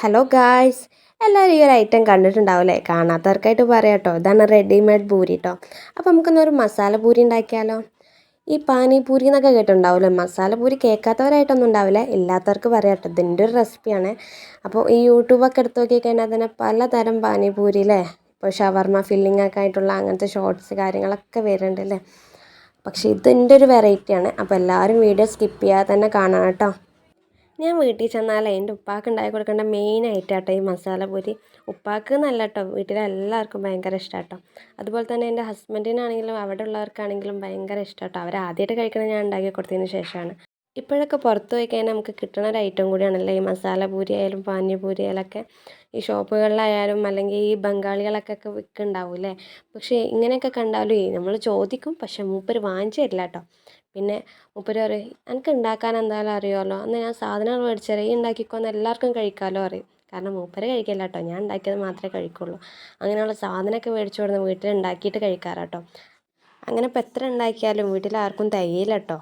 Hello guys, എല്ലാവരും ഈ ഒരു ഐറ്റം കണ്ടിട്ടുണ്ടാവില്ലേ? കാണാത്തവർക്കായിട്ട് പറയാം കേട്ടോ. ഇതാണ് റെഡിമെയ്ഡ് പൂരി കേട്ടോ. അപ്പോൾ നമുക്കൊന്നൊരു മസാല പൂരി ഉണ്ടാക്കിയാലോ? ഈ പാനിപൂരി എന്നൊക്കെ കേട്ടിട്ടുണ്ടാവില്ലേ? മസാല പൂരി കേൾക്കാത്തവരായിട്ടൊന്നും ഉണ്ടാവില്ല, ഇല്ലാത്തവർക്ക് പറയാം കേട്ടോ. ഇതിൻ്റെ ഒരു റെസിപ്പിയാണ്. അപ്പോൾ ഈ യൂട്യൂബൊക്കെ എടുത്ത് നോക്കിക്കഴിഞ്ഞാൽ തന്നെ പലതരം പാനിപൂരി അല്ലേ, ഇപ്പോൾ ഷവർമ ഫില്ലിംഗ് ഒക്കെ ആയിട്ടുള്ള അങ്ങനത്തെ ഷോർട്സ് കാര്യങ്ങളൊക്കെ വരുന്നുണ്ട് അല്ലേ. പക്ഷേ ഇതിൻ്റെ ഒരു വെറൈറ്റിയാണ്. അപ്പോൾ എല്ലാവരും വീഡിയോ സ്കിപ്പ് ചെയ്യാതെ തന്നെ കാണണം കേട്ടോ. ഞാൻ വീട്ടിൽ ചെന്നാലേ എൻ്റെ ഉപ്പാക്ക് ഉണ്ടാക്കി കൊടുക്കേണ്ട മെയിൻ ഐറ്റാട്ടോ ഈ മസാലപൂരി. ഉപ്പാക്ക് എന്നല്ല കേട്ടോ, വീട്ടിലെല്ലാവർക്കും ഭയങ്കര ഇഷ്ടമാണ് കേട്ടോ. അതുപോലെ തന്നെ എൻ്റെ ഹസ്ബൻഡിനാണെങ്കിലും അവിടെ ഉള്ളവർക്കാണെങ്കിലും ഭയങ്കര ഇഷ്ടമാണ് കേട്ടോ. അവർ ആദ്യമായിട്ട് കഴിക്കണത് ഞാൻ ഉണ്ടാക്കി കൊടുത്തതിന് ശേഷമാണ്. ഇപ്പോഴൊക്കെ പുറത്ത് പോയി കഴിഞ്ഞാൽ നമുക്ക് കിട്ടുന്ന ഒരു ഐറ്റം കൂടിയാണല്ലോ ഈ മസാലപൂരി ആയാലും പാനിപൂരി ആയാലൊക്കെ. ഈ ഷോപ്പുകളിലായാലും അല്ലെങ്കിൽ ഈ ബംഗാളികളൊക്കെ വിൽക്കുന്നുണ്ടാവില്ലേ. പക്ഷേ ഇങ്ങനെയൊക്കെ കണ്ടാലും നമ്മൾ ചോദിക്കും, പക്ഷെ മൂപ്പർ വാങ്ങിച്ചു തരില്ല കേട്ടോ. പിന്നെ മൂപ്പര് പറയും, എനിക്ക് ഉണ്ടാക്കാൻ എന്തായാലും അറിയാമല്ലോ, അന്ന് ഞാൻ സാധനങ്ങൾ മേടിച്ചാൽ ഈ ഉണ്ടാക്കിക്കോന്ന് എല്ലാവർക്കും കഴിക്കാമല്ലോ പറയും. കാരണം മൂപ്പര് കഴിക്കില്ല കേട്ടോ, ഞാൻ ഉണ്ടാക്കിയത് മാത്രമേ കഴിക്കുള്ളൂ. അങ്ങനെയുള്ള സാധനമൊക്കെ മേടിച്ചു കൊടുന്ന് വീട്ടിൽ ഉണ്ടാക്കിയിട്ട് കഴിക്കാറാട്ടോ. അങ്ങനെ ഇപ്പം എത്ര ഉണ്ടാക്കിയാലും വീട്ടിലാർക്കും തികയില്ല കേട്ടോ.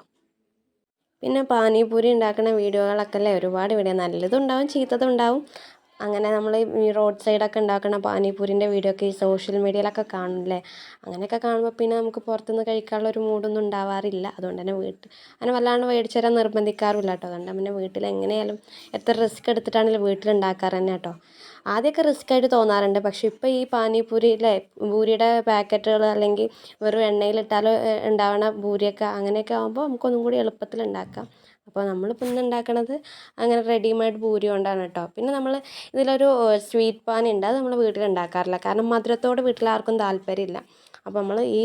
പിന്നെ പാനിപൂരി ഉണ്ടാക്കുന്ന വീഡിയോകളൊക്കെ അല്ലേ ഒരുപാട് വീഡിയോ, നല്ലതും ഉണ്ടാവും ചീത്തതും ഉണ്ടാവും. അങ്ങനെ നമ്മൾ ഈ റോഡ് സൈഡൊക്കെ ഉണ്ടാക്കുന്ന പാനിപൂരിൻ്റെ വീഡിയോ ഒക്കെ ഈ സോഷ്യൽ മീഡിയയിലൊക്കെ കാണില്ലേ. അങ്ങനെയൊക്കെ കാണുമ്പോൾ പിന്നെ നമുക്ക് പുറത്തുനിന്ന് കഴിക്കാനുള്ള ഒരു മൂഡൊന്നും ഉണ്ടാവാറില്ല. അതുകൊണ്ട് തന്നെ അങ്ങനെ വല്ലാണ്ട് മേടിച്ച് തരാൻ നിർബന്ധിക്കാറുമില്ല കേട്ടോ. അതുകൊണ്ട് പിന്നെ വീട്ടിൽ എങ്ങനെയായാലും എത്ര റിസ്ക് എടുത്തിട്ടാണെങ്കിലും വീട്ടിലുണ്ടാക്കാറ് തന്നെ കേട്ടോ. ആദ്യമൊക്കെ റിസ്ക് ആയിട്ട് തോന്നാറുണ്ട്, പക്ഷേ ഇപ്പോൾ ഈ പാനിപൂരിയിലെ പൂരിയുടെ പാക്കറ്റുകൾ അല്ലെങ്കിൽ വെറും എണ്ണയിലിട്ടാൽ ഉണ്ടാവുന്ന പൂരിയൊക്കെ അങ്ങനെയൊക്കെ ആകുമ്പോൾ നമുക്കൊന്നും കൂടി എളുപ്പത്തിൽ ഉണ്ടാക്കാം. അപ്പോൾ നമ്മളിപ്പോൾ ഇന്ന് ഉണ്ടാക്കണത് അങ്ങനെ റെഡിമെയ്ഡ് പൂരി കൊണ്ടാണ് കേട്ടോ. പിന്നെ നമ്മൾ ഇതിലൊരു സ്വീറ്റ് പാൻ ഉണ്ട്, അത് നമ്മൾ വീട്ടിൽ ഉണ്ടാക്കാറില്ല. കാരണം മധുരത്തോട് വീട്ടിലാർക്കും താല്പര്യമില്ല. അപ്പോൾ നമ്മൾ ഈ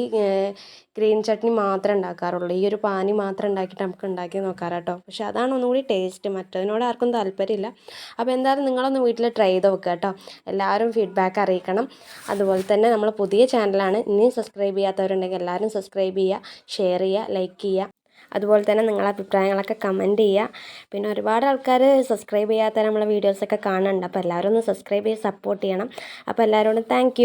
ഗ്രീൻ ചട്നി മാത്രമേ ഉണ്ടാക്കാറുള്ളൂ. ഈ ഒരു പാനി മാത്രം ഉണ്ടാക്കിയിട്ട് നമുക്ക് ഉണ്ടാക്കി നോക്കാം കേട്ടോ. പക്ഷേ അതാണ് ഒന്നുകൂടി ടേസ്റ്റ്, മറ്റതിനോട് ആർക്കും താല്പര്യമില്ല. അപ്പോൾ എന്തായാലും നിങ്ങളൊന്ന് വീട്ടിൽ ട്രൈ ചെയ്ത് നോക്കുക കേട്ടോ. എല്ലാവരും ഫീഡ്ബാക്ക് അറിയിക്കണം. അതുപോലെ തന്നെ നമ്മൾ പുതിയ ചാനലാണ്, ഇനിയും സബ്സ്ക്രൈബ് ചെയ്യാത്തവരുണ്ടെങ്കിൽ എല്ലാവരും സബ്സ്ക്രൈബ് ചെയ്യുക, ഷെയർ ചെയ്യുക, ലൈക്ക് ചെയ്യുക. അതുപോലെ തന്നെ നിങ്ങളുടെ അഭിപ്രായങ്ങളൊക്കെ കമൻറ്റ് ചെയ്യുക. പിന്നെ ഒരുപാട് ആൾക്കാർ സബ്സ്ക്രൈബ് ചെയ്യാത്ത നമ്മളെ വീഡിയോസൊക്കെ കാണുന്നുണ്ട്. അപ്പോൾ എല്ലാവരും ഒന്ന് സബ്സ്ക്രൈബ് ചെയ്ത് സപ്പോർട്ട് ചെയ്യണം. അപ്പോൾ എല്ലാവരോടും താങ്ക്